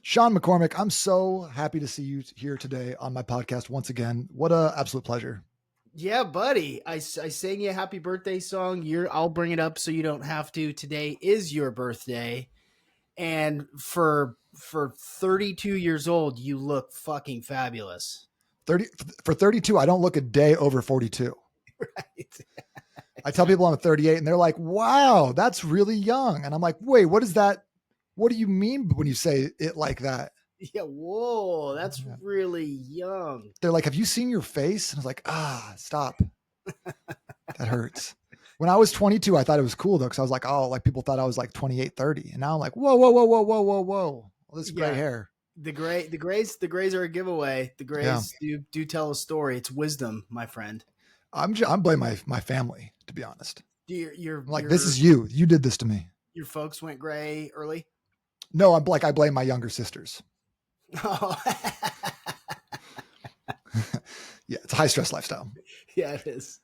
Sean McCormick, I'm so happy to see you here today on my podcast once again. What a absolute pleasure. Yeah, buddy. I sang you a happy birthday song. I'll bring it up so you don't have to. Today is your birthday. And for 32 years old, you look fucking fabulous. 32, I don't look a day over 42. Right. I tell people I'm 38 and they're like, wow, that's really young. And I'm like, wait, what is that? What do you mean when you say it like that? Yeah, whoa, that's really young. They're like, have you seen your face? And I was like, stop. That hurts. When I was 22, I thought it was cool though, because I was like, oh, like people thought I was like 28, 30. And now I'm like, whoa. Well, this is gray hair. The grays are a giveaway. The grays do tell a story. It's wisdom, my friend. I'm blaming my family, to be honest. This is you. You did this to me. Your folks went gray early? No, I blame my younger sisters. Oh. Yeah, it's a high stress lifestyle. Yeah, it is.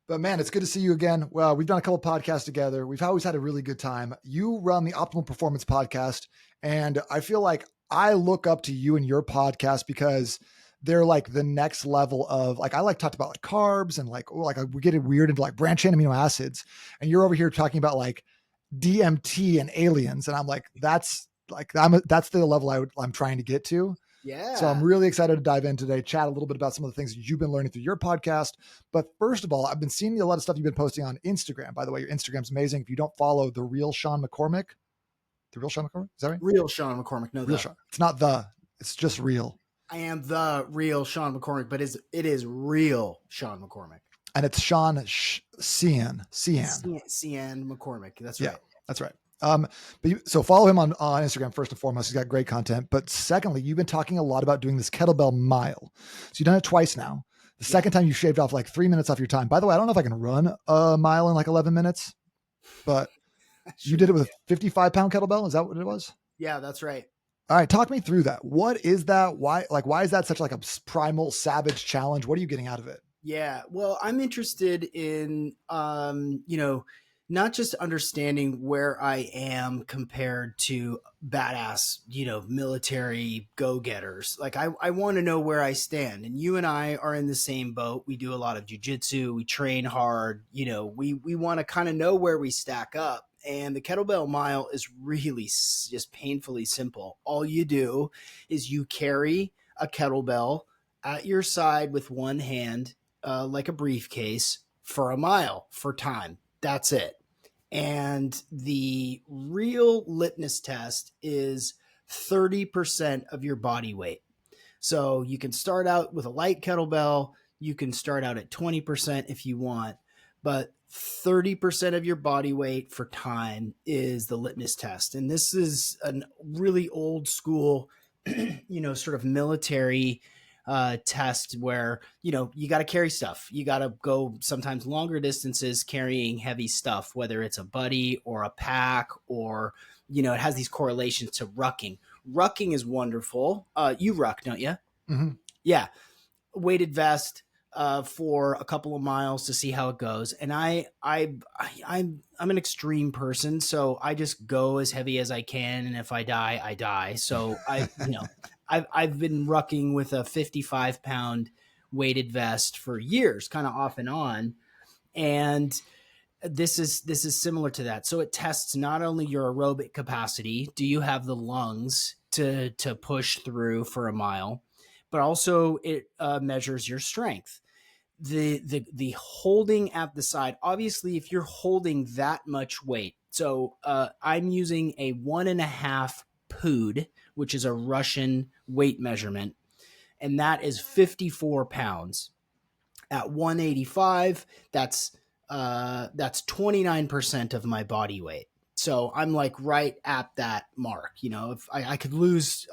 But man, it's good to see you again. Well, we've done a couple of podcasts together. We've always had a really good time. You run the Optimal Performance podcast, and I feel like I look up to you and your podcast because they're like the next level of like, I like talked about like carbs and we're getting weird into like branched chain amino acids. And you're over here talking about like DMT and aliens. And I'm like, that's the level I'm trying to get to. Yeah. So I'm really excited to dive in today, chat a little bit about some of the things that you've been learning through your podcast. But first of all, I've been seeing a lot of stuff you've been posting on Instagram. By the way, your Instagram's amazing. If you don't follow the real Sean McCormick, is that right? Real Sean McCormick. No, real Sean. It's not it's just real. I am the real Sean McCormick, but it is real Sean McCormick. And it's Sean Cian McCormick. That's right. Yeah, that's right. So follow him on Instagram first and foremost. He's got great content. But secondly, you've been talking a lot about doing this kettlebell mile. So you've done it twice now. The second time you shaved off like 3 minutes off your time. By the way, I don't know if I can run a mile in like 11 minutes, but you did it with a 55-pound kettlebell. Is that what it was? Yeah, that's right. All right, talk me through that. What is that? Why is that such like a primal savage challenge? What are you getting out of it? Yeah, well, I'm interested in, not just understanding where I am compared to badass, military go-getters. Like I want to know where I stand, and you and I are in the same boat. We do a lot of jujitsu. We train hard. We want to kind of know where we stack up. And the kettlebell mile is really just painfully simple. All you do is you carry a kettlebell at your side with one hand, like a briefcase, for a mile for time. That's it. And the real litmus test is 30% of your body weight. So you can start out with a light kettlebell. You can start out at 20% if you want, but 30% of your body weight for time is the litmus test. And this is a really old school, sort of military test where, you got to carry stuff. You got to go sometimes longer distances carrying heavy stuff, whether it's a buddy or a pack or, it has these correlations to rucking. Rucking is wonderful. You ruck, don't you? Mm-hmm. Yeah. Weighted vest for a couple of miles to see how it goes. And I'm an extreme person, so I just go as heavy as I can. And if I die, I die. So I've been rucking with a 55-pound weighted vest for years, kind of off and on. And this is similar to that. So it tests not only your aerobic capacity, do you have the lungs to push through for a mile, but also it measures your strength. The holding at the side, obviously, if you're holding that much weight. So I'm using a 1.5 pud, which is a Russian weight measurement, and that is 54 pounds. At 185, that's 29% of my body weight. So I'm like right at that mark. If I could lose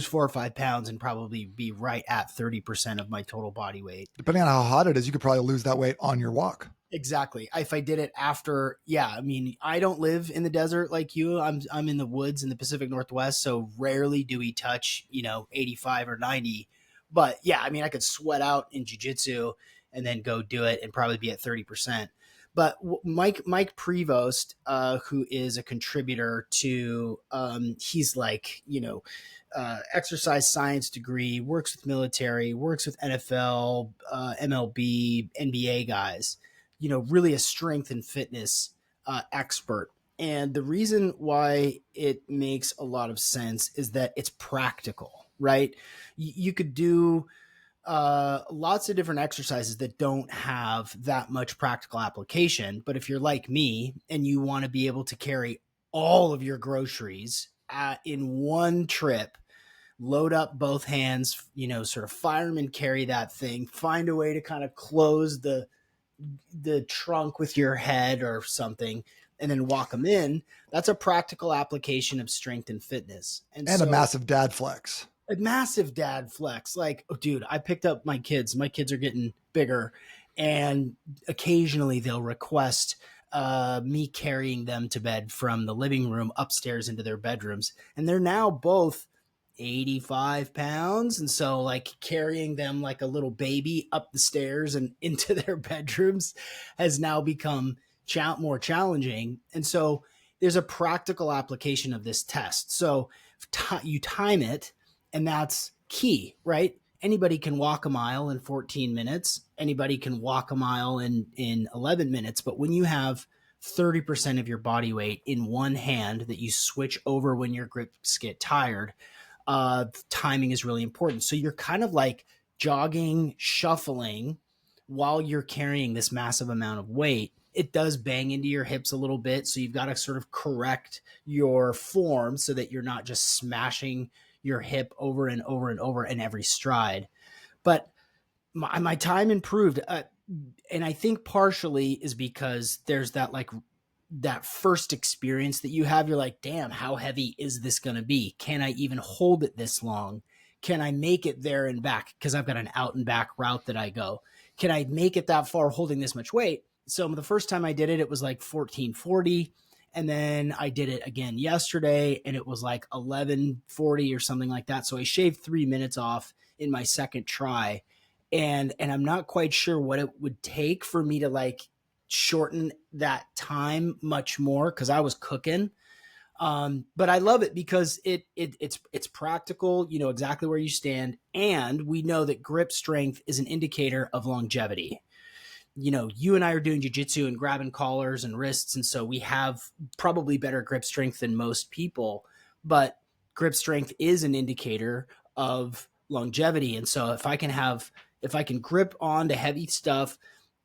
4 or 5 pounds and probably be right at 30% of my total body weight. Depending on how hot it is, you could probably lose that weight on your walk. Exactly. If I did it after, I don't live in the desert like you. I'm in the woods in the Pacific Northwest, so rarely do we touch, 85 or 90. But yeah, I could sweat out in jiu-jitsu and then go do it and probably be at 30%. But Mike Prevost, who is a contributor to, he's like, exercise science degree, works with military, works with NFL, MLB, NBA guys, really a strength and fitness expert. And the reason why it makes a lot of sense is that it's practical, right? You could do lots of different exercises that don't have that much practical application. But if you're like me and you want to be able to carry all of your groceries in one trip, load up both hands, sort of fireman carry that thing, find a way to kind of close the trunk with your head or something, and then walk them in. That's a practical application of strength and fitness. And so, a massive dad flex. A massive dad flex. Like, oh, dude, I picked up my kids. My kids are getting bigger, and occasionally they'll request me carrying them to bed from the living room upstairs into their bedrooms. And they're now both 85 pounds. And so like carrying them like a little baby up the stairs and into their bedrooms has now become more challenging. And so there's a practical application of this test. So you time it, and that's key, right? Anybody can walk a mile in 14 minutes. Anybody can walk a mile in 11 minutes. But when you have 30% of your body weight in one hand that you switch over when your grips get tired, timing is really important. So you're kind of like jogging, shuffling while you're carrying this massive amount of weight. It does bang into your hips a little bit. So you've got to sort of correct your form so that you're not just smashing your hip over and over and over in every stride. But my time improved. And I think partially is because there's that first experience that you have. You're like, damn, how heavy is this going to be? Can I even hold it this long? Can I make it there and back? Because I've got an out and back route that I go. Can I make it that far holding this much weight? So the first time I did it, it was like 1440. And then I did it again yesterday and it was like 1140 or something like that. So I shaved 3 minutes off in my second try. And I'm not quite sure what it would take for me to like shorten that time much more, because I was cooking. But I love it because it's practical. You know exactly where you stand. And we know that grip strength is an indicator of longevity. You and I are doing jiu-jitsu and grabbing collars and wrists. And so we have probably better grip strength than most people, but grip strength is an indicator of longevity. And so if I can grip on to heavy stuff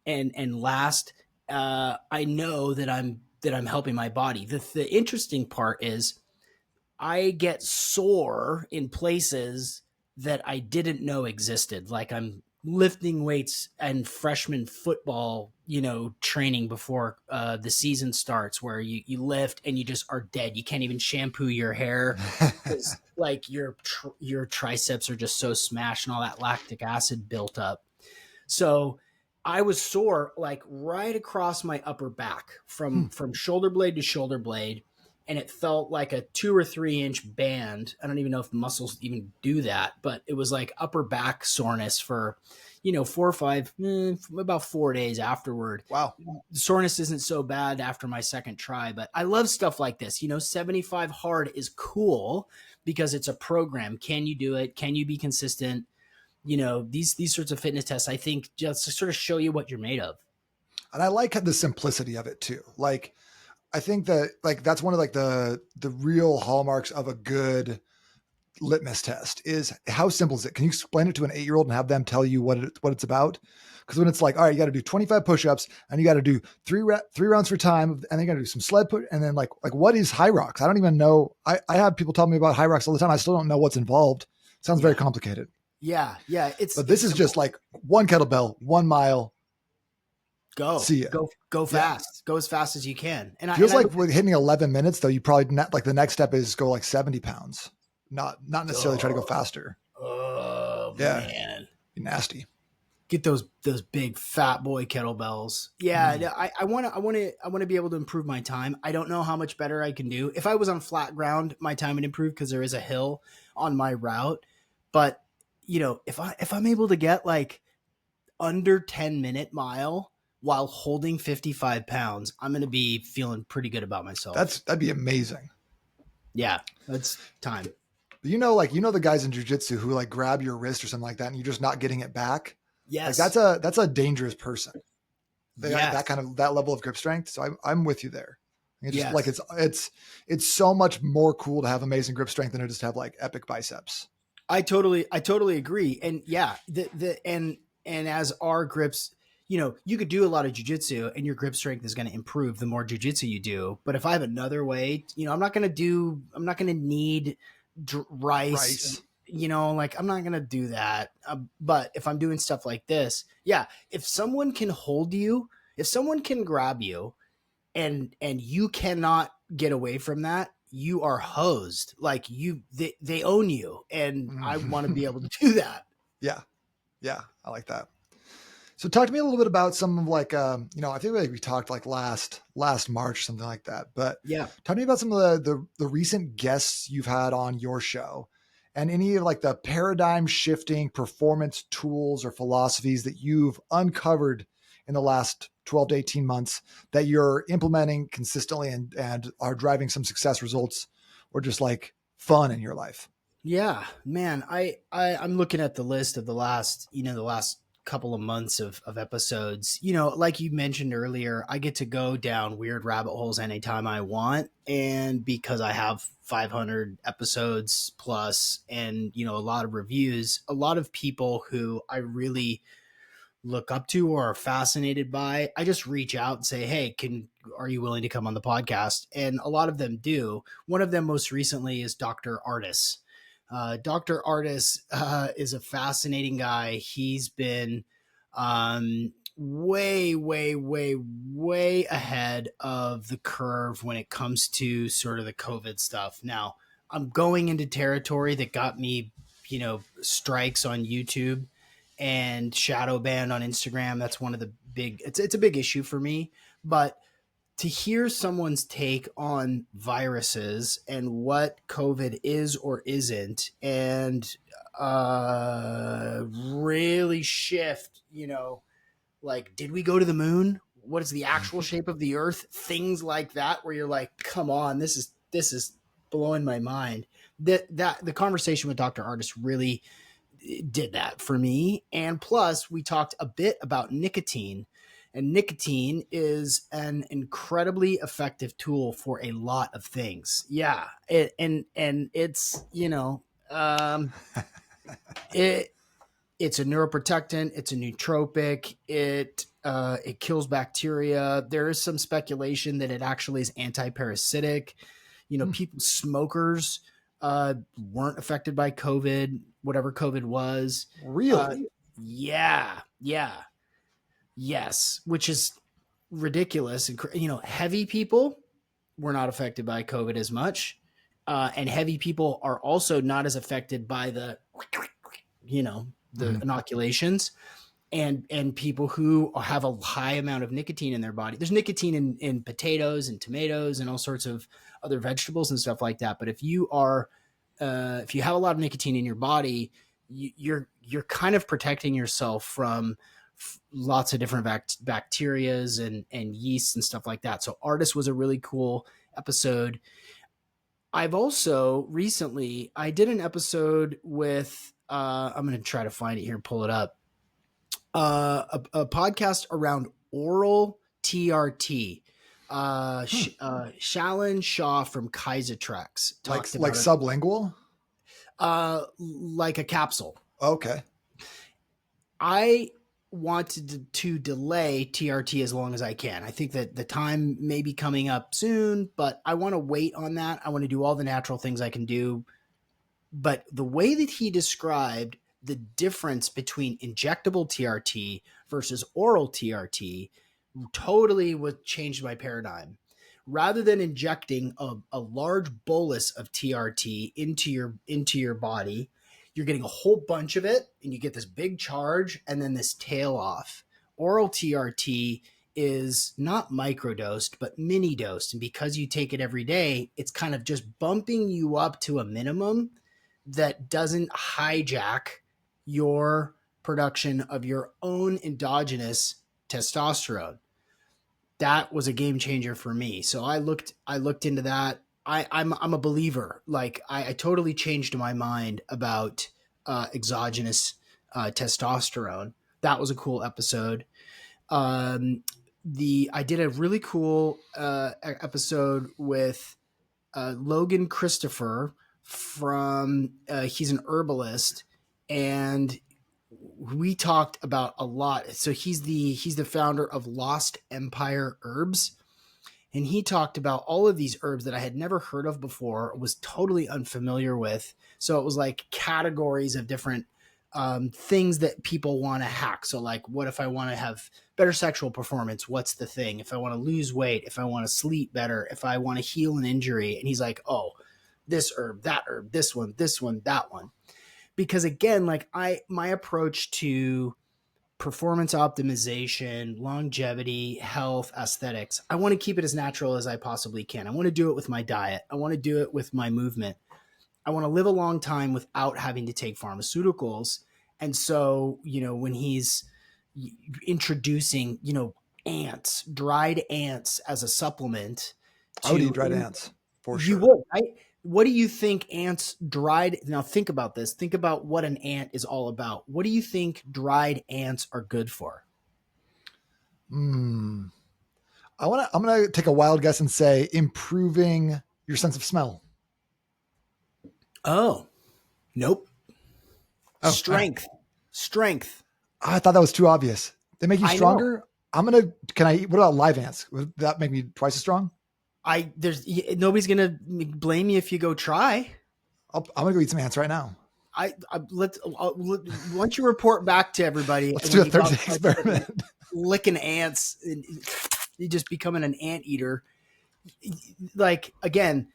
and last, I know that I'm helping my body. The interesting part is I get sore in places that I didn't know existed. Like I'm lifting weights and freshman football, training before the season starts, where you lift and you just are dead. You can't even shampoo your hair because like your triceps are just so smashed and all that lactic acid built up. So I was sore like right across my upper back from shoulder blade to shoulder blade. And it felt like a 2 or 3 inch band. I don't even know if muscles even do that, but it was like upper back soreness for, 4 or 5, about 4 days afterward. Wow. The soreness isn't so bad after my second try, but I love stuff like this. 75 hard is cool because it's a program. Can you do it? Can you be consistent? These sorts of fitness tests, I think, just to sort of show you what you're made of. And I like the simplicity of it too. Like, I think that that's one of the real hallmarks of a good litmus test is how simple is it? Can you explain it to an 8-year-old and have them tell you what it's about? Because when it's like, all right, you got to do 25 push-ups and you got to do three rounds for time, and then you got to do some sled put, and then like what is high rocks? I don't even know. I have people tell me about high rocks all the time. I still don't know what's involved. It sounds very complicated. Yeah. But this is just like one kettlebell, 1 mile. Go. See ya. Go fast. Go as fast as you can. And feels like with hitting 11 minutes though, you probably not like the next step is go like 70 pounds, not necessarily try to go faster. Oh man, nasty. Get those big fat boy kettlebells. Yeah, I want to be able to improve my time. I don't know how much better I can do. If I was on flat ground, my time would improve because there is a hill on my route. But if I'm able to get like under 10-minute mile while holding 55 pounds, I'm going to be feeling pretty good about myself. That'd be amazing. Yeah, that's time. The guys in jujitsu who like grab your wrist or something like that and you're just not getting it back. Like Yes. that's a dangerous person. They got Yes. that level of grip strength. So I'm with you there. It's just like Yes. it's so much more cool to have amazing grip strength than to just have like epic biceps. I totally agree. And yeah, and as our grips, you could do a lot of jujitsu and your grip strength is going to improve the more jujitsu you do. But if I have another way, I'm not going to need rice. Like I'm not going to do that. But if I'm doing stuff like this, yeah, if someone can hold you, if someone can grab you and you cannot get away from that, you are hosed. Like they own you, and I want to be able to do that. Yeah. I like that. So talk to me a little bit about some of like, I think like we talked like last March, or something like that, but Yeah. talk to me about some of the recent guests you've had on your show and any of like the paradigm shifting performance tools or philosophies that you've uncovered in the last 12 to 18 months that you're implementing consistently and are driving some success results or just like fun in your life. Yeah, man. I'm looking at the list of the last couple of months of episodes. Like you mentioned earlier, I get to go down weird rabbit holes anytime I want. And because I have 500 episodes plus and, a lot of reviews, a lot of people who I really look up to or are fascinated by, I just reach out and say, hey, are you willing to come on the podcast? And a lot of them do. One of them most recently is Dr. Artis. Dr. Artis is a fascinating guy. He's been way, way, way, way ahead of the curve when it comes to sort of the COVID stuff. Now, I'm going into territory that got me, strikes on YouTube and shadow banned on Instagram. That's one of the it's a big issue for me. But to hear someone's take on viruses and what COVID is or isn't, and really shift, like, did we go to the moon? What is the actual shape of the earth? Things like that, where you're like, come on, this is blowing my mind. That the conversation with Dr. Artis really did that for me. And plus, we talked a bit about nicotine. And nicotine is an incredibly effective tool for a lot of things. Yeah. And it's, it's a neuroprotectant. It's a nootropic. It kills bacteria. There is some speculation that it actually is anti-parasitic. People, smokers weren't affected by COVID, whatever COVID was. Really? Yeah. Yes, which is ridiculous. And, heavy people were not affected by COVID as much. And heavy people are also not as affected by the inoculations. And people who have a high amount of nicotine in their body. There's nicotine in potatoes and tomatoes and all sorts of other vegetables and stuff like that. But if you have a lot of nicotine in your body, you're kind of protecting yourself from lots of different bacterias and yeasts and stuff like that. So Artis was a really cool episode. I've also recently, I did an episode with, I'm going to try to find it here and pull it up. A podcast around oral TRT. Shalin Shah from Kaisertrex talked like sublingual, like a capsule. Okay. I wanted to delay TRT as long as I can. I think that the time may be coming up soon, but I want to wait on that. I want to do all the natural things I can do. But the way that he described the difference between injectable TRT versus oral TRT totally changed my paradigm. Rather than injecting a large bolus of TRT into your body, you're getting a whole bunch of it and you get this big charge and then this tail off. Oral TRT is not microdosed, but mini dosed. And because you take it every day, it's kind of just bumping you up to a minimum that doesn't hijack your production of your own endogenous testosterone. That was a game changer for me. So I looked into that. I'm a believer. Like I totally changed my mind about exogenous testosterone. That was a cool episode. I did a really cool episode with Logan Christopher from he's an herbalist, and we talked about a lot. So he's the founder of Lost Empire Herbs, and he talked about all of these herbs that I had never heard of before, was totally unfamiliar with. So it was like categories of different things that people want to hack. So like, what if I want to have better sexual performance? What's the thing? If I want to lose weight, if I want to sleep better, if I want to heal an injury. And he's like, oh, this herb, this one, that one. Because again, like my approach to performance optimization, longevity, health, aesthetics, I want to keep it as natural as I possibly can. I want to do it with my diet. I want to do it with my movement. I want to live a long time without having to take pharmaceuticals. And so, when he's introducing, ants, dried ants as a supplement. I would eat dried ants for sure. You would, right? What do you think ants dried? Now think about this. Think about what an ant is all about. What do you think dried ants are good for? I'm going to take a wild guess and say improving your sense of smell. Oh, nope. Oh, Strength. I thought that was too obvious. They make you stronger. Can I eat? What about live ants? Would that make me twice as strong? Nobody's going to blame you if you go try. I'm going to go eat some ants right now. Once you report back to everybody, let's do a 30-day experiment. Licking ants, and you just becoming an ant eater. Like, again,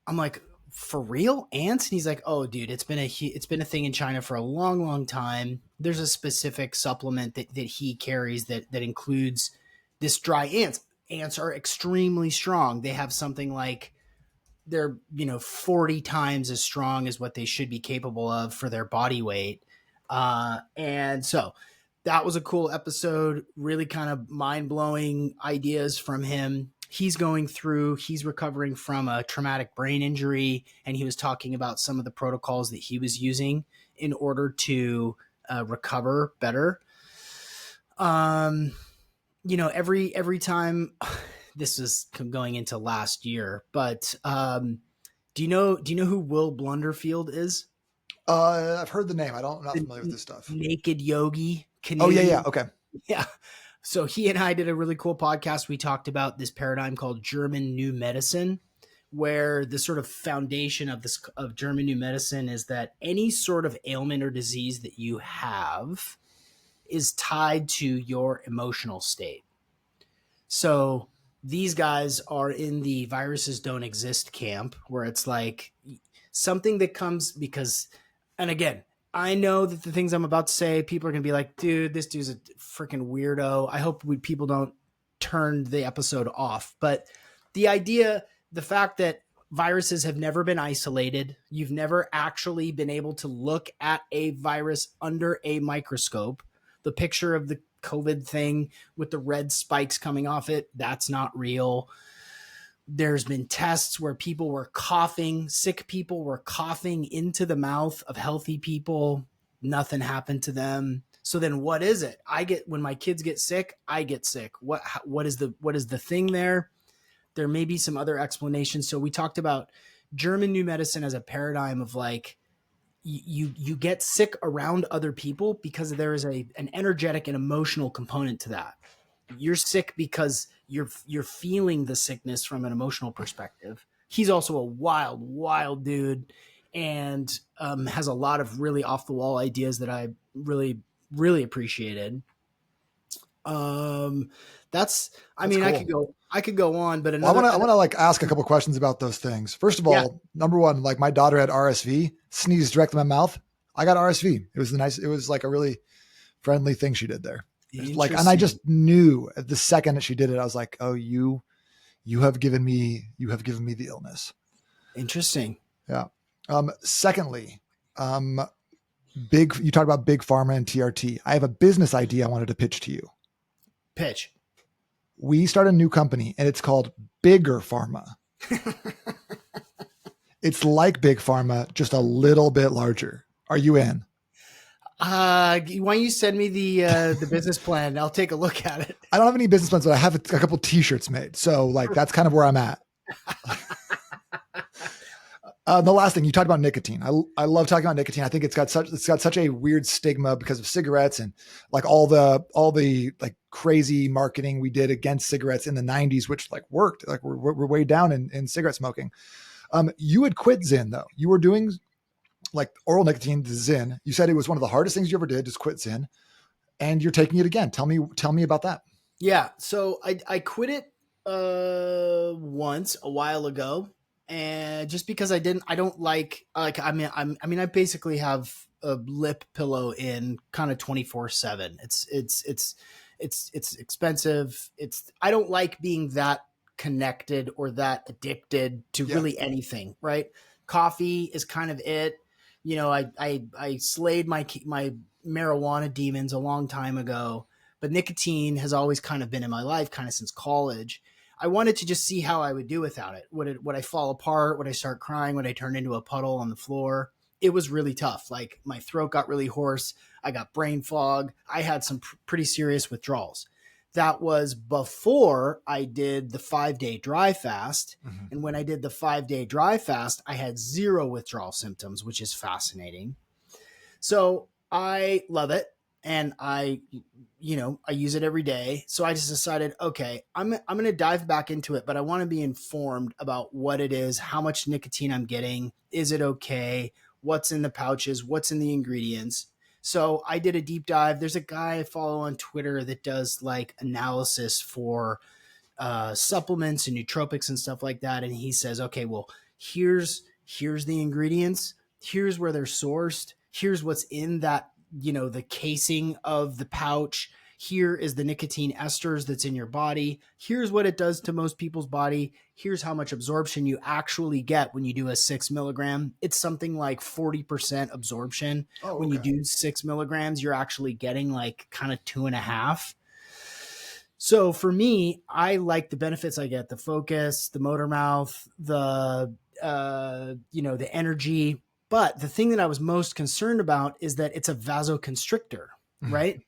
I'm like, for real, ants? And he's like, oh dude, it's been a thing in China for a long time. There's a specific supplement that he carries that includes this dry ants. Ants are extremely strong. They have something like they're 40 times as strong as what they should be capable of for their body weight. And so that was a cool episode, really kind of mind-blowing ideas from him. He's recovering from a traumatic brain injury, and he was talking about some of the protocols that he was using in order to recover better. Every time, this was going into last year, but do you know who Will Blunderfield is? I've heard the name. I'm not familiar with this stuff. Naked yogi. Canadian. Oh yeah. Okay. Yeah. So he and I did a really cool podcast. We talked about this paradigm called German New Medicine, where the sort of foundation of German New Medicine is that any sort of ailment or disease that you have is tied to your emotional state. So these guys are in the viruses don't exist camp, where it's like something that comes because, and again, I know that the things I'm about to say, people are going to be like, dude, this dude's a freaking weirdo. I hope people don't turn the episode off. But the fact that viruses have never been isolated, you've never actually been able to look at a virus under a microscope. The picture of the COVID thing with the red spikes coming off it, that's not real. There's been tests where people were coughing, sick people were coughing into the mouth of healthy people. Nothing happened to them. So then what is it? When my kids get sick, I get sick. What is the thing there? There may be some other explanations. So we talked about German New Medicine as a paradigm of like, you get sick around other people because there is an energetic and emotional component to that. You're sick because you're feeling the sickness from an emotional perspective. He's also a wild dude, and has a lot of really off the wall ideas that I really, really appreciated. That's cool. I could go on, but I want to like ask a couple questions about those things. First of all, Number one, like my daughter had RSV, sneezed directly in my mouth. I got RSV. It was like a really friendly thing she did there. Like, and I just knew at the second that she did it, I was like, oh, you have given me the illness. Interesting. Yeah. Secondly, you talked about big pharma and TRT. I have a business idea I wanted to pitch to you. Pitch. We start a new company and it's called Bigger Pharma. It's like Big Pharma, just a little bit larger. Are you in? Why don't you send me the business plan? I'll take a look at it. I don't have any business plans, but I have a couple t-shirts made. So like, that's kind of where I'm at. The last thing you talked about nicotine. I love talking about nicotine. I think it's got such a weird stigma because of cigarettes and like all the like crazy marketing we did against cigarettes in the 90s, which like worked. Like we're way down in cigarette smoking. You had quit Zyn though. You were doing like oral nicotine, Zyn. You said it was one of the hardest things you ever did, just quit Zyn, and you're taking it again. Tell me about that. Yeah. So I quit it once a while ago, and just because I don't like I basically have a lip pillow in kind of 24/7. It's expensive. I don't like being that connected or that addicted to really anything, right? Coffee is kind of it. I slayed my marijuana demons a long time ago, but nicotine has always kind of been in my life kind of since college. I wanted to just see how I would do without it. Would I fall apart? Would I start crying? Would I turn into a puddle on the floor? It was really tough. Like my throat got really hoarse. I got brain fog. I had some pretty serious withdrawals. That was before I did the 5-day dry fast. Mm-hmm. And when I did the 5-day dry fast, I had 0 withdrawal symptoms, which is fascinating. So I love it. And I use it every day. So I just decided, okay, I'm going to dive back into it, but I want to be informed about what it is, how much nicotine I'm getting. Is it okay? What's in the pouches? What's in the ingredients? So I did a deep dive. There's a guy I follow on Twitter that does like analysis for supplements and nootropics and stuff like that. And he says, okay, well, here's the ingredients. Here's where they're sourced. Here's what's in that, the casing of the pouch. Here is the nicotine esters that's in your body. Here's what it does to most people's body. Here's how much absorption you actually get when you do a 6 milligram. It's something like 40% absorption. Oh, okay. When you do 6 milligrams, you're actually getting like kind of 2.5. So for me, I like the benefits I get: the focus, the motor mouth, the energy. But the thing that I was most concerned about is that it's a vasoconstrictor, right?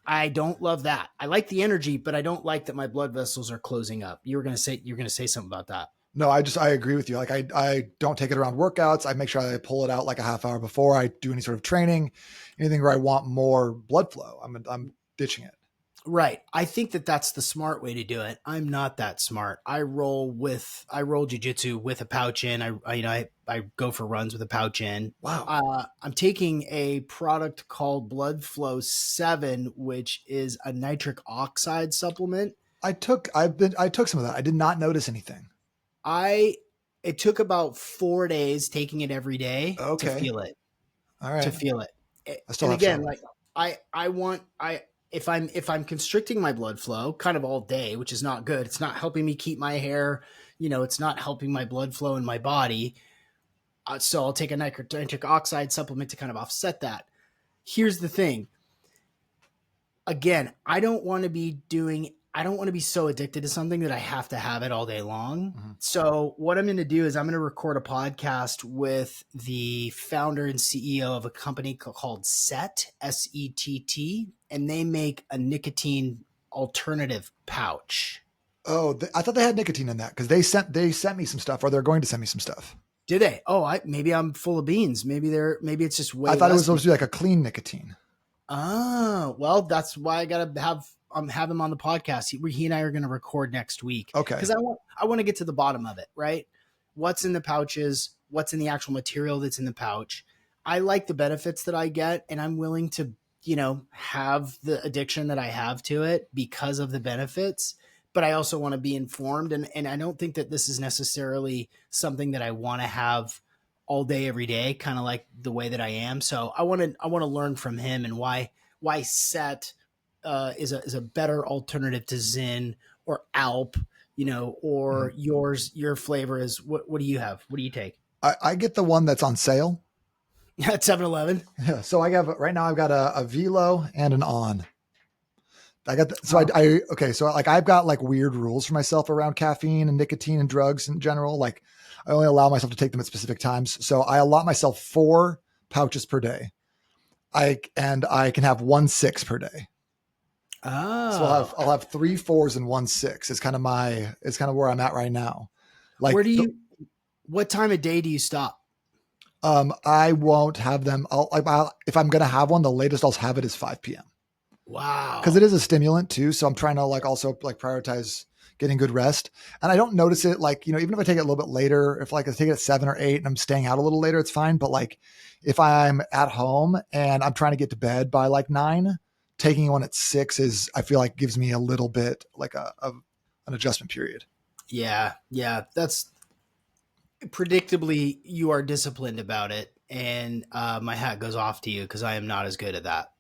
I don't love that. I like the energy, but I don't like that my blood vessels are closing up. You're going to say something about that. No, I agree with you. Like I don't take it around workouts. I make sure I pull it out like a half hour before I do any sort of training, anything where I want more blood flow. I'm ditching it. Right. I think that that's the smart way to do it. I'm not that smart. I roll jujitsu with a pouch in. I go for runs with a pouch in. Wow. I'm taking a product called Blood Flow 7, which is a nitric oxide supplement. I took some of that. I did not notice anything. It took about 4 days taking it every day to feel it. All right. To feel it. I still and again, like if I'm constricting my blood flow kind of all day, which is not good, it's not helping me keep my hair, it's not helping my blood flow in my body. So I'll take a nitric oxide supplement to kind of offset that. Here's the thing. Again, I don't want to be so addicted to something that I have to have it all day long. Mm-hmm. So what I'm going to do is I'm going to record a podcast with the founder and CEO of a company called SETT, SETT, and they make a nicotine alternative pouch. Oh, I thought they had nicotine in that because they sent me some stuff, or they're going to send me some stuff. Did they? Oh, maybe I'm full of beans. Maybe it's just way. I thought it was supposed to be like a clean nicotine. Oh, well, that's why I got to have him on the podcast. He and I are going to record next week. Okay. Because I want to get to the bottom of it, right? What's in the pouches? What's in the actual material that's in the pouch? I like the benefits that I get, and I'm willing to, have the addiction that I have to it because of the benefits. But I also want to be informed, and I don't think that this is necessarily something that I want to have all day, every day, kind of like the way that I am. So I want to learn from him and why SETT is a better alternative to Zyn or Alp, or your flavor is what do you have? What do you take? I get the one that's on sale. At 7-Eleven. Yeah. So right now I've got a Velo and an On. I got so Oh, okay. So like I've got like weird rules for myself around caffeine and nicotine and drugs in general. Like I only allow myself to take them at specific times. So I allot myself 4 pouches per day. I can have 1 6 per day. So oh. I'll have 3 4s and 1 6. It's kind of where I'm at right now. Where Like do you? What time of day do you stop? I won't have them. If I'm gonna have one, the latest I'll have it is 5 p.m. because it Wow. is a stimulant too. So I'm trying to like also like prioritize getting good rest. And I don't notice it like, even if I take it a little bit later, if like I take it at 7 or 8 and I'm staying out a little later, it's fine. But like if I'm at home and I'm trying to get to bed by like 9, taking one at 6 is, I feel like gives me a little bit like an adjustment period. Yeah, yeah. That's predictably you are disciplined about it, and my hat goes off to you because I am not as good at that.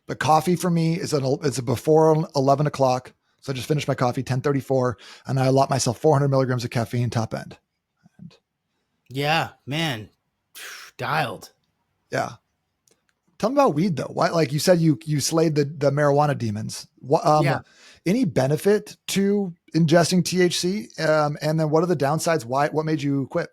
But coffee for me it's a before 11 o'clock. So I just finished my coffee, 10:34, and I allot myself 400 milligrams of caffeine top end. And Yeah, man, dialed. yeah. Tell me about weed though. Why, like you said, you slayed the marijuana demons. What, Yeah. any benefit to ingesting THC? And then what are the downsides? What made you quit?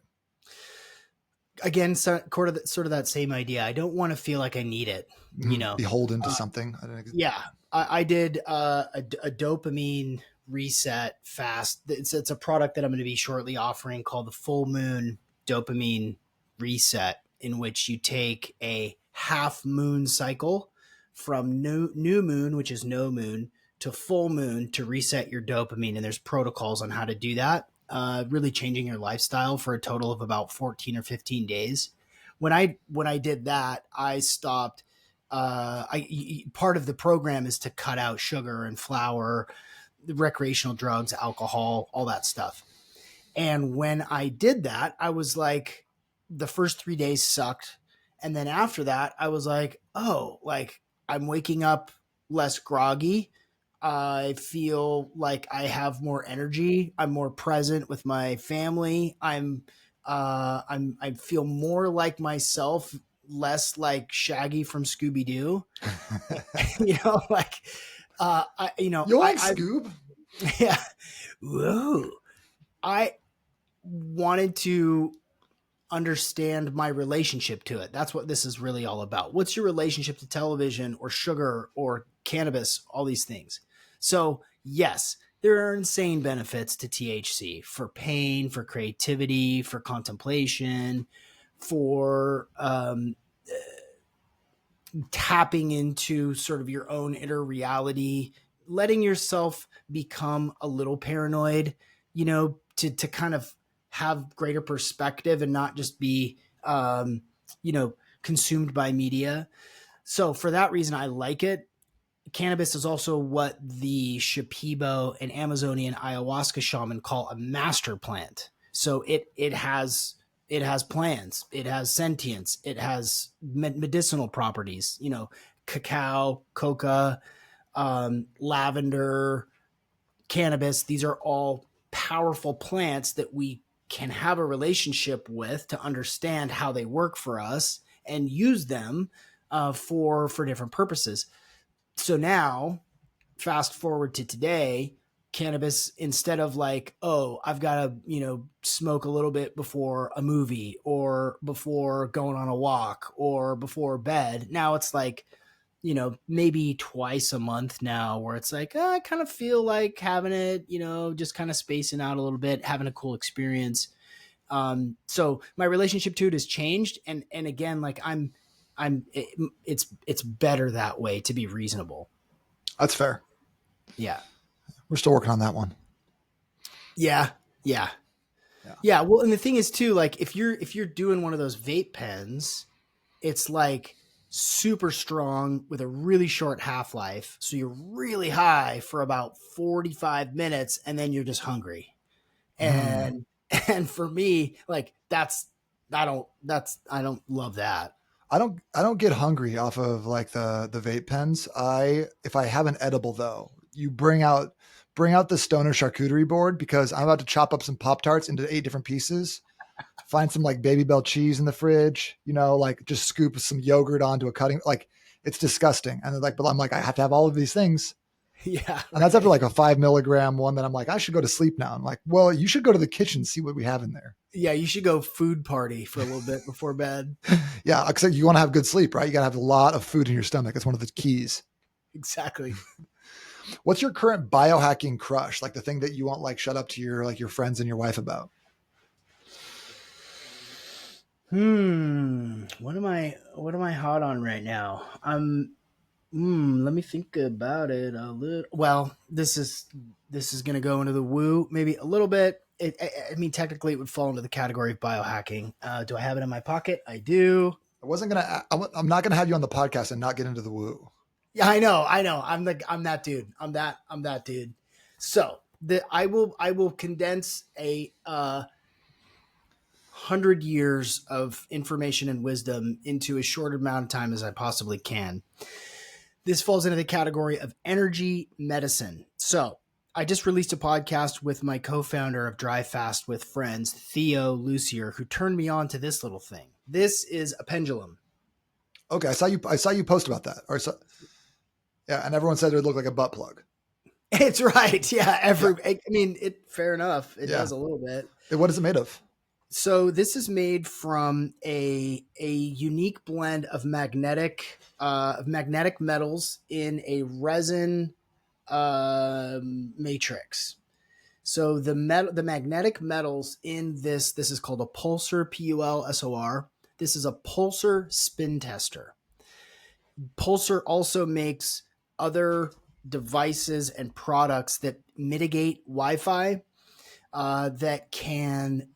Again, sort of that same idea. I don't want to feel like I need it. You know. Beholden to Uh, something. I don't know. yeah, I did a dopamine reset fast. It's a product that I'm going to be shortly offering called the Full Moon Dopamine Reset, in which you take a half moon cycle from new moon, which is no moon, to full moon to reset your dopamine. And there's protocols on how to do that. Really changing your lifestyle for a total of about 14 or 15 days. When I did that, I stopped. Part of the program is to cut out sugar and flour, the recreational drugs, alcohol, all that stuff. And when I did that, I was like, the first 3 days sucked. And then after that, I was like, oh, like I'm waking up less groggy. I feel like I have more energy. I'm more present with my family. I feel more like myself, less like Shaggy from Scooby Doo. Like, Yoink, I Scoob. yeah, whoa. I wanted to understand my relationship to it. That's what this is really all about. What's your relationship to television or sugar or cannabis, all these things? So, yes, there are insane benefits to THC for pain, for creativity, for contemplation, for tapping into sort of your own inner reality, letting yourself become a little paranoid, to kind of have greater perspective and not just be, consumed by media. So for that reason, I like it. Cannabis is also what the Shipibo and Amazonian ayahuasca shaman call a master plant. So it has plants, it has sentience, it has medicinal properties. Cacao, coca, lavender, cannabis. These are all powerful plants that we can have a relationship with to understand how they work for us and use them for different purposes. So now, fast forward to today, cannabis, instead of like, oh, I've got to, smoke a little bit before a movie or before going on a walk or before bed. Now it's like, maybe twice a month now where it's like, I kind of feel like having it, just kind of spacing out a little bit, having a cool experience. So my relationship to it has changed. And again, like it's better that way, to be reasonable. That's fair. Yeah. We're still working on that one. Yeah. Yeah. Yeah. Yeah. Well, and the thing is too, like if you're doing one of those vape pens, it's like super strong with a really short half-life. So you're really high for about 45 minutes and then you're just hungry. Mm. And and for me, like I don't love that. I don't get hungry off of like the vape pens. If I have an edible though, you bring out the stoner charcuterie board because I'm about to chop up some Pop Tarts into 8 different pieces. Find some like Baby Bell cheese in the fridge, like just scoop some yogurt onto a cutting. Like it's disgusting. And like, but I'm like, I have to have all of these things. Yeah, And that's after right. like a 5 milligram one that I'm like, I should go to sleep now. I'm like, well, you should go to the kitchen, see what we have in there. Yeah, you should go food party for a little bit before bed. Yeah. Except you want to have good sleep, right? You got to have a lot of food in your stomach. It's one of the keys. Exactly. What's your current biohacking crush? Like the thing that you won't like shut up to your friends and your wife about? What am I hot on right now? Let me think about it a little. Well, this is going to go into the woo maybe a little bit. I mean, technically, it would fall into the category of biohacking. Do I have it in my pocket? I do. I wasn't gonna. I'm not gonna have you on the podcast and not get into the woo. Yeah, I know. I'm that dude. I'm that dude. So I will condense a 100 years of information and wisdom into as short amount of time as I possibly can. This falls into the category of energy medicine. So I just released a podcast with my co-founder of Dry Fast with Friends, Theo Lucier, who turned me on to this little thing. This is a pendulum. Okay, I saw you. I saw you post about that. Yeah, and everyone said it would look like a butt plug. It's right. Yeah. Yeah, I mean, fair enough. It yeah. does a little bit. What is it made of? So this is made from a unique blend of magnetic metals in a resin matrix. So the magnetic metals in this is called a pulsar, PULSOR. This is a pulsar spin tester. Pulsar also makes other devices and products that mitigate Wi-Fi, that can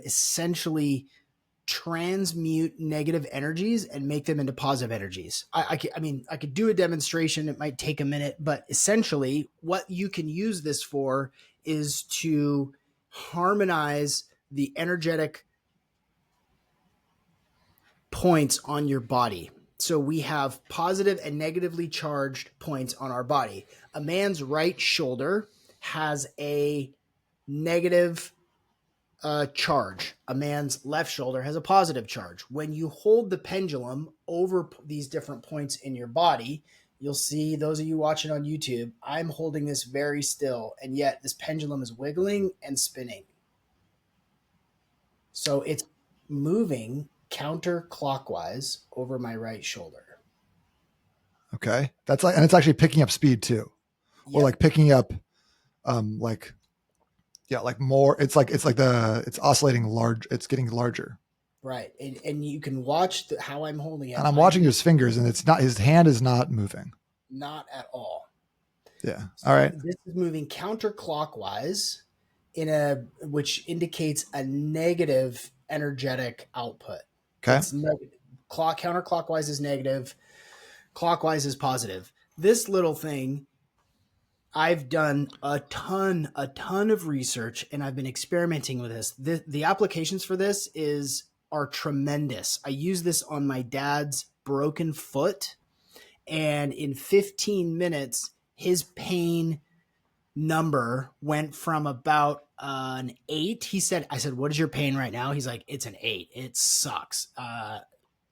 essentially transmute negative energies and make them into positive energies. I could do a demonstration. It might take a minute, but essentially what you can use this for is to harmonize the energetic points on your body. So we have positive and negatively charged points on our body. A man's right shoulder has a negative charge. A man's left shoulder has a positive charge. When you hold the pendulum over these different points in your body, you'll see, those of you watching on YouTube, I'm holding this very still, and yet this pendulum is wiggling and spinning. So it's moving counterclockwise over my right shoulder. Okay, that's like, and it's actually picking up speed too, or Yep. like picking up, like yeah, like more. It's oscillating large. It's getting larger. Right. And you can watch how I'm holding it. And I'm watching his fingers, and it's not. His hand is not moving. Not at all. Yeah. All So right. this is moving counterclockwise which indicates a negative energetic output. Okay. It's negative. Counterclockwise is negative, clockwise is positive. This little thing, I've done a ton of research, and I've been experimenting with this. The applications for this are tremendous. I use this on my dad's broken foot, and in 15 minutes, his pain number went from about an 8. I said, what is your pain right now? He's like, it's an 8. It sucks.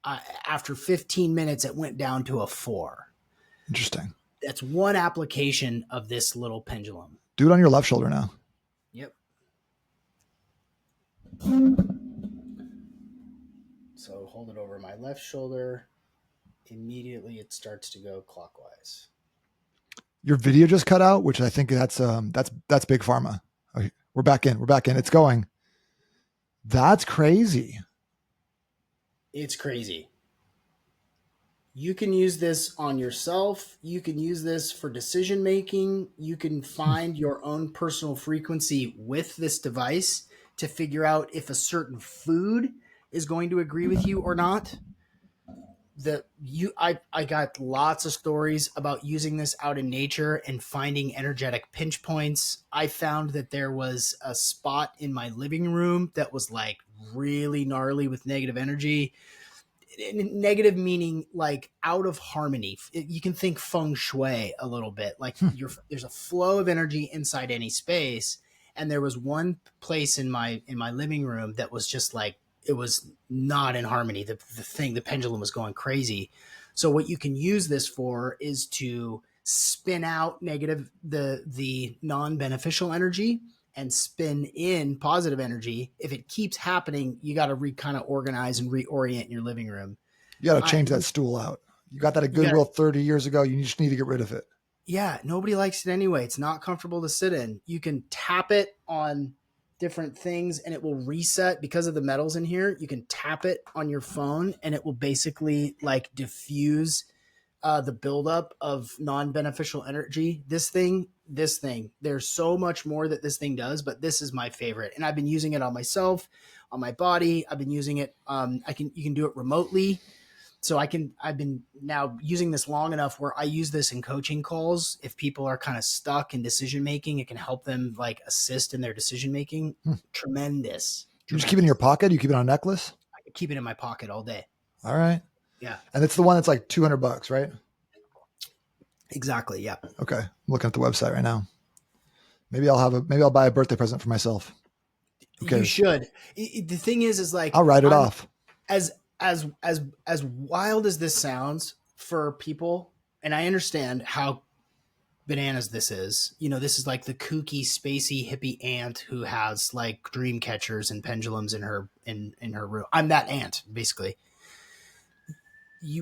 After 15 minutes, it went down to a 4. Interesting. That's one application of this little pendulum. Do it on your left shoulder now. Yep. So hold it over my left shoulder. Immediately it starts to go clockwise. Your video just cut out, which I think that's big pharma. Okay, we're back in. We're back in. It's going. That's crazy. It's crazy. You can use this on yourself. You can use this for decision making. You can find your own personal frequency with this device to figure out if a certain food is going to agree with you or not. I got lots of stories about using this out in nature and finding energetic pinch points. I found that there was a spot in my living room that was like really gnarly with negative energy. Negative meaning like out of harmony. You can think feng shui a little bit. Like there's a flow of energy inside any space, and there was one place in my living room that was just like, it was not in harmony. The pendulum was going crazy. So what you can use this for is to spin out the non-beneficial energy and spin in positive energy. If it keeps happening, you got to kind of organize and reorient your living room. You got to change that stool out. You got that at You gotta- Goodwill 30 years ago. You just need to get rid of it. Yeah, nobody likes it anyway. It's not comfortable to sit in. You can tap it on different things and it will reset because of the metals in here. You can tap it on your phone and it will basically like diffuse the buildup of non-beneficial energy. This thing, there's so much more that this thing does, but this is my favorite. And I've been using it on myself, on my body. I've been using it. You can do it remotely. So I've been now using this long enough where I use this in coaching calls. If people are kind of stuck in decision making, it can help them like assist in their decision making. Tremendous. You just keep it in your pocket? You keep it on a necklace? I keep it in my pocket all day. All right. Yeah. And it's the one that's like $200, right? Exactly. Yeah. Okay. I'm looking at the website right now. Maybe I'll buy a birthday present for myself. Okay. You should. The thing is like, I'll write it off. As wild as this sounds for people, and I understand how bananas this is. You know, this is like the kooky, spacey, hippie aunt who has like dream catchers and pendulums in her room. I'm that aunt, basically.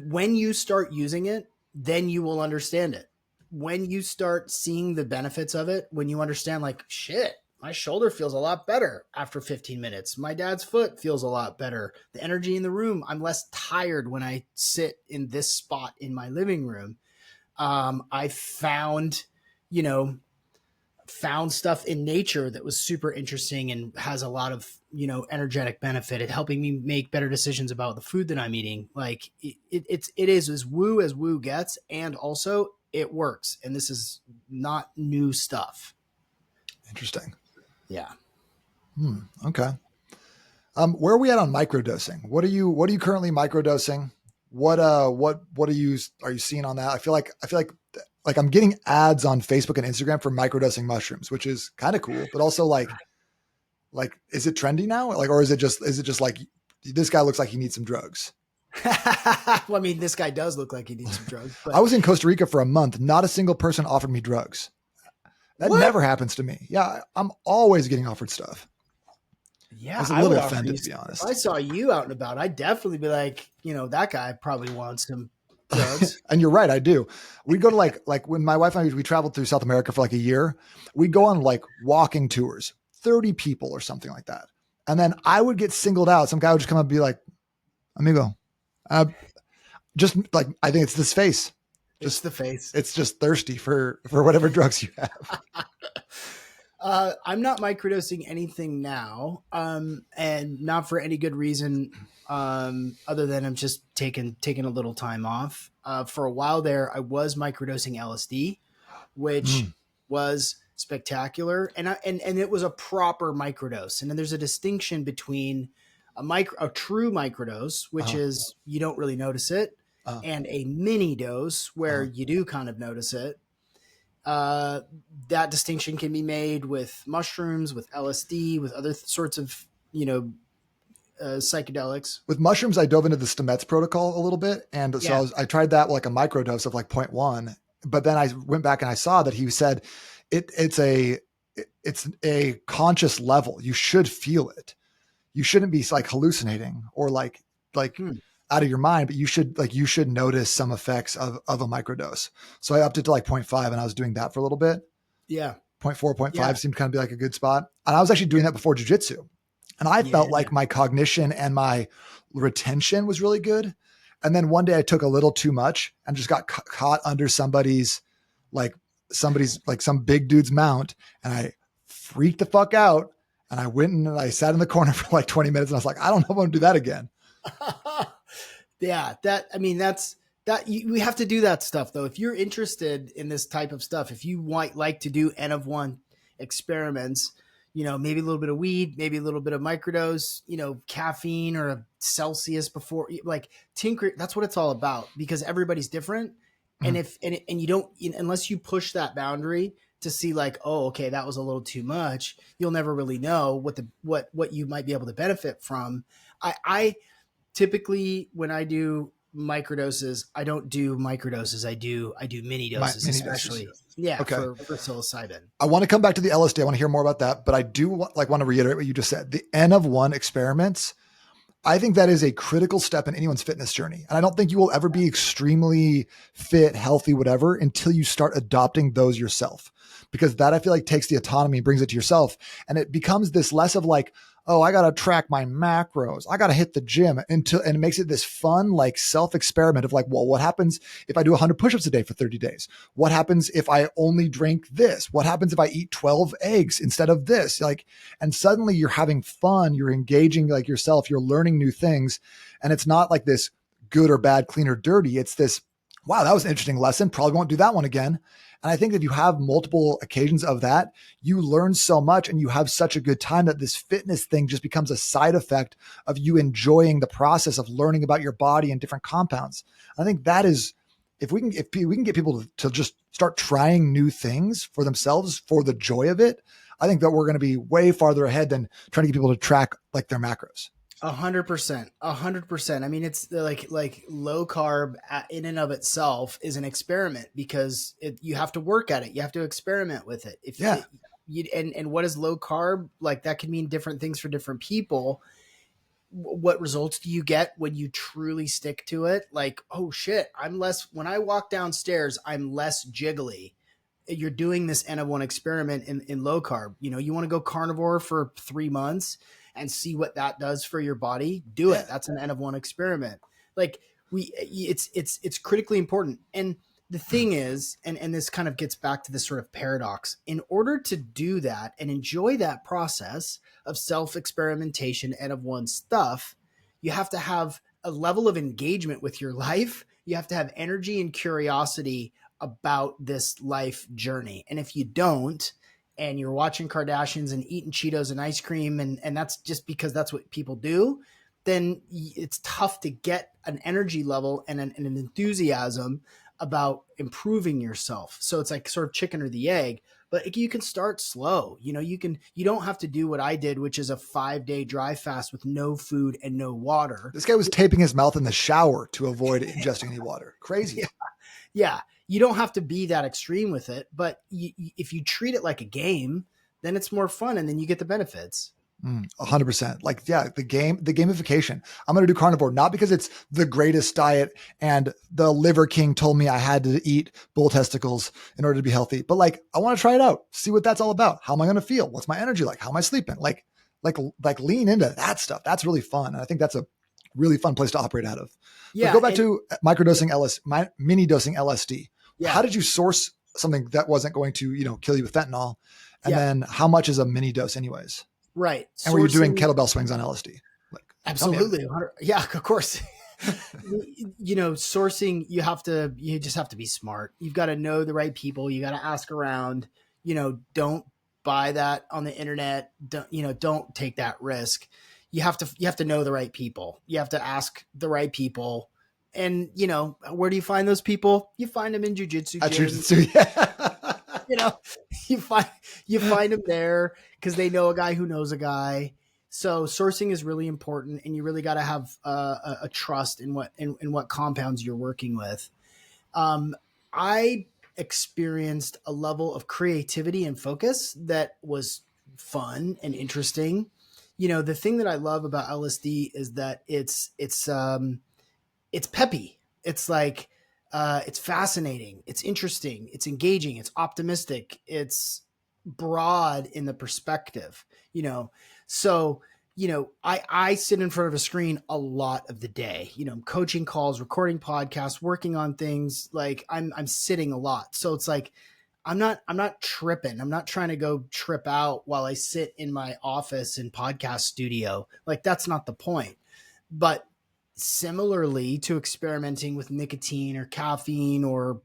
When you start using it, then you will understand it. When you start seeing the benefits of it, when you understand like, shit, my shoulder feels a lot better after 15 minutes. My dad's foot feels a lot better. The energy in the room, I'm less tired when I sit in this spot in my living room. I found stuff in nature that was super interesting and has a lot of, energetic benefit at helping me make better decisions about the food that I'm eating. Like it is as woo gets. And also it works. And this is not new stuff. Interesting. Yeah. Okay. Where are we at on microdosing? What are you currently microdosing? What are you seeing on that? I feel like I'm getting ads on Facebook and Instagram for microdosing mushrooms, which is kind of cool, but also like, is it trendy now? Like, or is it just like this guy looks like he needs some drugs? Well, I mean, this guy does look like he needs some drugs. But... I was in Costa Rica for a month. Not a single person offered me drugs. That never happens to me. Yeah. I'm always getting offered stuff. Yeah. I was a little offended, to be honest. If I saw you out and about, I'd definitely be like, that guy probably wants some drugs. And you're right. I do. We'd go to like when my wife and I, we traveled through South America for like a year, we'd go on like walking tours, 30 people or something like that. And then I would get singled out. Some guy would just come up and be like, amigo, just like, I think it's this face. Just the face. It's just thirsty for whatever drugs you have. I'm not microdosing anything now, and not for any good reason, other than I'm just taking a little time off. For a while there, I was microdosing LSD, which was spectacular, and it was a proper microdose. And then there's a distinction between a true microdose, which is you don't really notice it, and a mini dose where you do kind of notice it. That distinction can be made with mushrooms, with LSD, with other sorts of, psychedelics. With mushrooms, I dove into the Stamets protocol a little bit. And so I tried that like a microdose of like 0.1, but then I went back and I saw that he said it's a conscious level. You should feel it. You shouldn't be like hallucinating or like out of your mind, but you should notice some effects of a microdose. So I upped it to like 0.5 and I was doing that for a little bit. Yeah. 0.4, 0.5 seemed kind of be like a good spot. And I was actually doing that before jujitsu. And I felt like my cognition and my retention was really good. And then one day I took a little too much and just got caught under somebody's some big dude's mount. And I freaked the fuck out. And I went and I sat in the corner for like 20 minutes and I was like, I don't know if I'm going to do that again. Yeah, we have to do that stuff though. If you're interested in this type of stuff, if you like to do N of 1 experiments, maybe a little bit of weed, maybe a little bit of microdose, caffeine or a Celsius before, like tinker, that's what it's all about because everybody's different. And and you don't, unless you push that boundary to see like, oh, okay, that was a little too much, you'll never really know what you might be able to benefit from. I typically, when I do microdoses. I don't do microdoses. I do mini doses, Mini doses. especially Okay. for psilocybin. I want to come back to the LSD. I want to hear more about that, but I do want to reiterate what you just said. The N of one experiments, I think that is a critical step in anyone's fitness journey. And I don't think you will ever be extremely fit, healthy, whatever, until you start adopting those yourself. Because that I feel like takes the autonomy, brings it to yourself. And it becomes this less of like, oh, I got to track my macros. I got to hit the gym and it makes it this fun, like self experiment of like, well, what happens if I do 100 push-ups a day for 30 days? What happens if I only drink this? What happens if I eat 12 eggs instead of this? Like, and suddenly you're having fun. You're engaging like yourself. You're learning new things. And it's not like this good or bad, clean or dirty. It's this, wow, that was an interesting lesson. Probably won't do that one again. And I think if you have multiple occasions of that, you learn so much and you have such a good time that this fitness thing just becomes a side effect of you enjoying the process of learning about your body and different compounds. I think that is, if we can get people to just start trying new things for themselves for the joy of it, I think that we're going to be way farther ahead than trying to get people to track like their macros. 100%, 100%. I mean, it's like low carb in and of itself is an experiment because you have to work at it. You have to experiment with it. And what is low carb? Like that can mean different things for different people. What results do you get when you truly stick to it? Like, oh shit, when I walk downstairs, I'm less jiggly. You're doing this N of one experiment in low carb. You want to go carnivore for 3 months and see what that does for your body. Do it. That's an N of one experiment. Like it's critically important. And the thing is, and this kind of gets back to this sort of paradox, in order to do that and enjoy that process of self-experimentation N of one stuff, you have to have a level of engagement with your life. You have to have energy and curiosity about this life journey. And if you don't, and you're watching Kardashians and eating Cheetos and ice cream, and that's just because that's what people do, then it's tough to get an energy level and an enthusiasm about improving yourself. So it's like sort of chicken or the egg, but you can start slow. You don't have to do what I did, which is a 5-day dry fast with no food and no water. This guy was taping his mouth in the shower to avoid ingesting any water. Crazy. Yeah. You don't have to be that extreme with it, but if you treat it like a game, then it's more fun and then you get the benefits. 100%. Like, yeah, the gamification. I'm going to do carnivore, not because it's the greatest diet and the Liver King told me I had to eat bull testicles in order to be healthy, but like, I want to try it out, see what that's all about. How am I going to feel? What's my energy like? How am I sleeping? Like lean into that stuff. That's really fun. And I think that's a really fun place to operate out of. Yeah. But go back to microdosing mini dosing LSD. Yeah. How did you source something that wasn't going to, kill you with fentanyl? And then how much is a mini dose anyways? Right. And were you doing kettlebell swings on LSD? Absolutely. Yeah, of course. Sourcing, you just have to be smart. You've got to know the right people. You got to ask around, don't buy that on the internet. Don't take that risk. You have to know the right people. You have to ask the right people. And, where do you find those people? You find them in jujitsu gyms. Jiu-jitsu, yeah. You find them there because they know a guy who knows a guy. So sourcing is really important, and you really got to have a trust in what compounds you're working with. I experienced a level of creativity and focus that was fun and interesting. The thing that I love about LSD is that it's peppy. It's like, it's fascinating. It's interesting. It's engaging. It's optimistic. It's broad in the perspective, So, I sit in front of a screen a lot of the day, coaching calls, recording podcasts, working on things. Like I'm sitting a lot. So it's like, I'm not tripping. I'm not trying to go trip out while I sit in my office and podcast studio. Like that's not the point. But similarly to experimenting with nicotine or caffeine or,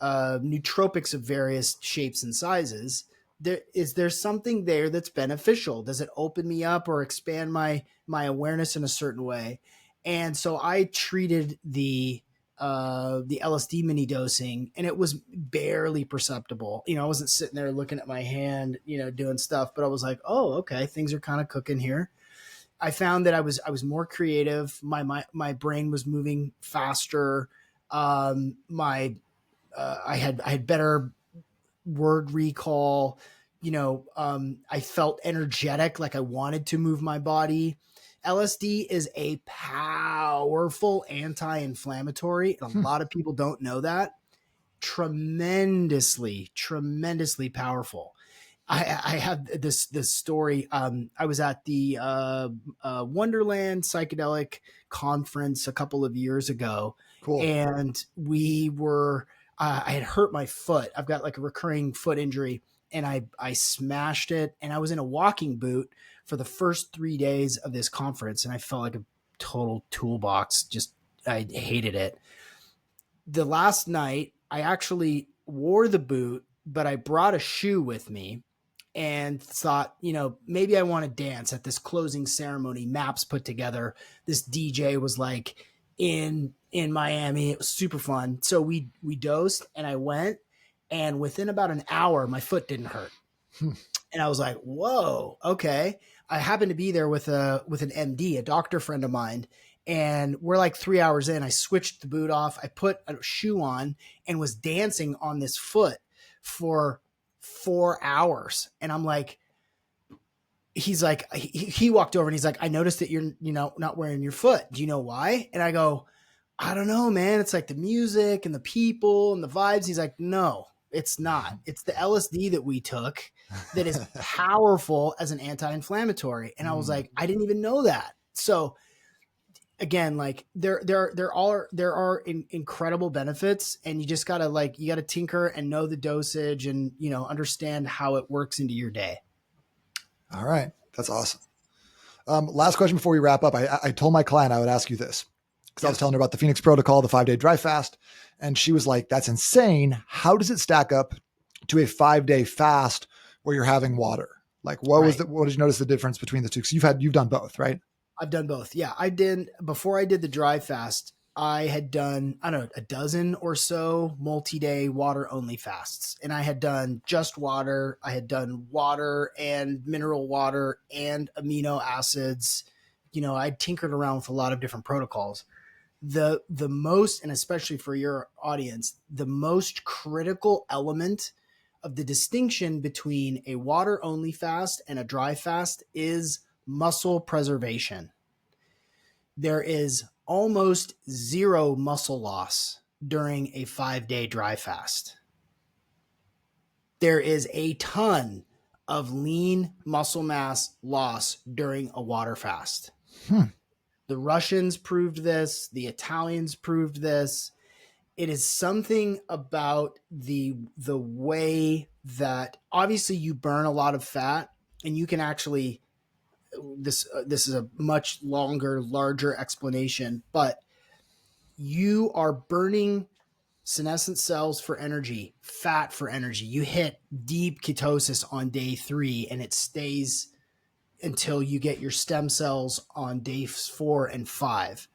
nootropics of various shapes and sizes, there's something there that's beneficial. Does it open me up or expand my awareness in a certain way? And so I treated the LSD mini dosing, and it was barely perceptible. I wasn't sitting there looking at my hand, doing stuff, but I was like, oh, okay, things are kind of cooking here. I found that I was more creative. My brain was moving faster. My I had better word recall. I felt energetic, like I wanted to move my body. LSD is a powerful anti-inflammatory, and a lot of people don't know that. Tremendously powerful. I have this story. I was at the Wonderland psychedelic conference a couple of years ago, Cool. and we were. I had hurt my foot. I've got like a recurring foot injury, and I smashed it. And I was in a walking boot for the first 3 days of this conference, and I felt like a total toolbox. Just I hated it. The last night, I actually wore the boot, but I brought a shoe with me and thought, maybe I want to dance at this closing ceremony. Maps put together. This DJ was like in Miami. It was super fun. So we dosed, and I went, and within about an hour, my foot didn't hurt. And I was like, whoa, okay. I happened to be there with an MD, a doctor friend of mine. And we're like 3 hours in. I switched the boot off. I put a shoe on and was dancing on this foot for 4 hours. And I'm like, he's like, he walked over and he's like, I noticed that you're, not wearing your foot. Do you know why? And I go, I don't know, man. It's like the music and the people and the vibes. He's like, no, it's not. It's the LSD that we took that is powerful as an anti-inflammatory. And I was like, I didn't even know that. So again, like there are incredible benefits, and you just gotta tinker and know the dosage and, understand how it works into your day. All right. That's awesome. Last question before we wrap up. I told my client I would ask you this because I was telling her about the Phoenix protocol, the 5-day dry fast. And she was like, that's insane. How does it stack up to a 5-day fast where you're having water? Like what did you notice the difference between the two? Cause you've done both, right? I've done both. Yeah, I did. Before I did the dry fast, I had done, I don't know, a dozen or so multi-day water only fasts. And I had done just water. I had done water and mineral water and amino acids. I tinkered around with a lot of different protocols. The most, and especially for your audience, the most critical element of the distinction between a water only fast and a dry fast is muscle preservation. There is almost zero muscle loss during a 5-day dry fast. There is a ton of lean muscle mass loss during a water fast. The Russians proved this. The Italians proved this. It is something about the way that obviously you burn a lot of fat, and you can actually, this is a much longer, larger explanation, but you are burning senescent cells for energy, fat for energy. You hit deep ketosis on day 3, and it stays until you get your stem cells on day 4 and 5.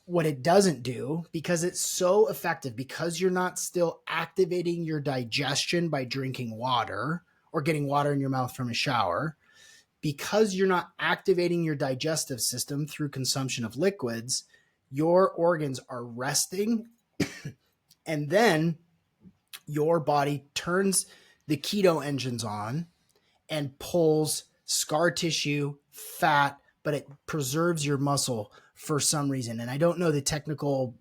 What it doesn't do, because it's so effective, because you're not still activating your digestion by drinking water or getting water in your mouth from a shower, because you're not activating your digestive system through consumption of liquids, your organs are resting. And then your body turns the keto engines on and pulls scar tissue, fat, but it preserves your muscle for some reason. And I don't know the technical,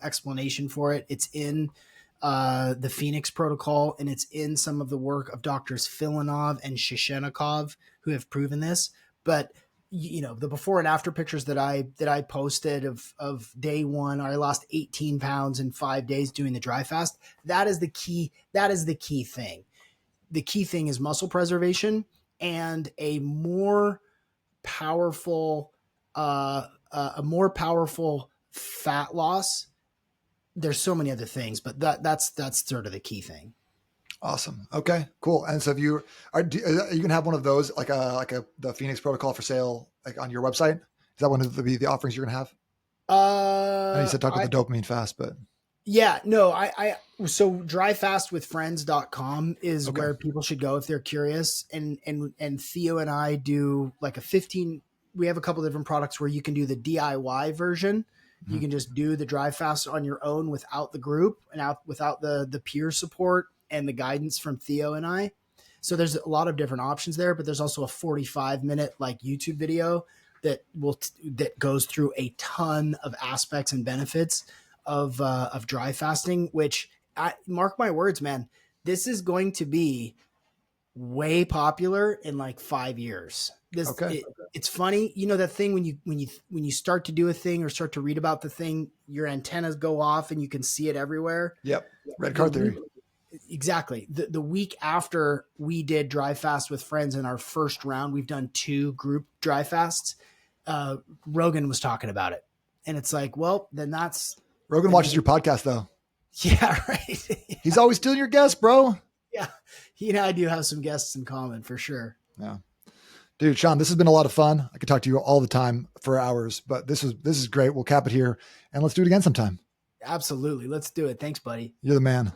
explanation for it. It's in the Phoenix protocol, and it's in some of the work of doctors Filanov and Shishenikov who have proven this. But the before and after pictures that I posted of day 1, I lost 18 pounds in 5 days doing the dry fast. That is the key. That is the key thing. The key thing is muscle preservation and a more powerful fat loss. There's so many other things, but that's sort of the key thing. Awesome. Okay, cool. And so if you are you can have one of those, like the Phoenix protocol for sale, like on your website. Is that one of the offerings you're going to have? I know you said talk about the dopamine fast, but yeah, no, so dryfastwithfriends.com is where people should go if they're curious. And Theo and I do like a 15 we have a couple different products where you can do the DIY version. You can just do the dry fast on your own without the group and without the peer support and the guidance from Theo and I. So there's a lot of different options there, but there's also a 45-minute like YouTube video that goes through a ton of aspects and benefits of dry fasting, which mark my words, man, this is going to be way popular in like 5 years. It's funny, that thing when you start to do a thing or start to read about the thing, your antennas go off and you can see it everywhere. Yep. Red card theory. Exactly. The week after we did dry fast with friends in our first round, we've done 2 group dry fasts. Rogan was talking about it, and it's like, well, then Rogan watches your podcast though. Yeah, right. He's always stealing your guests, bro. Yeah, he and I do have some guests in common for sure. Yeah, dude, Sean, this has been a lot of fun. I could talk to you all the time for hours, but this is great. We'll cap it here and let's do it again sometime. Absolutely, let's do it. Thanks, buddy. You're the man.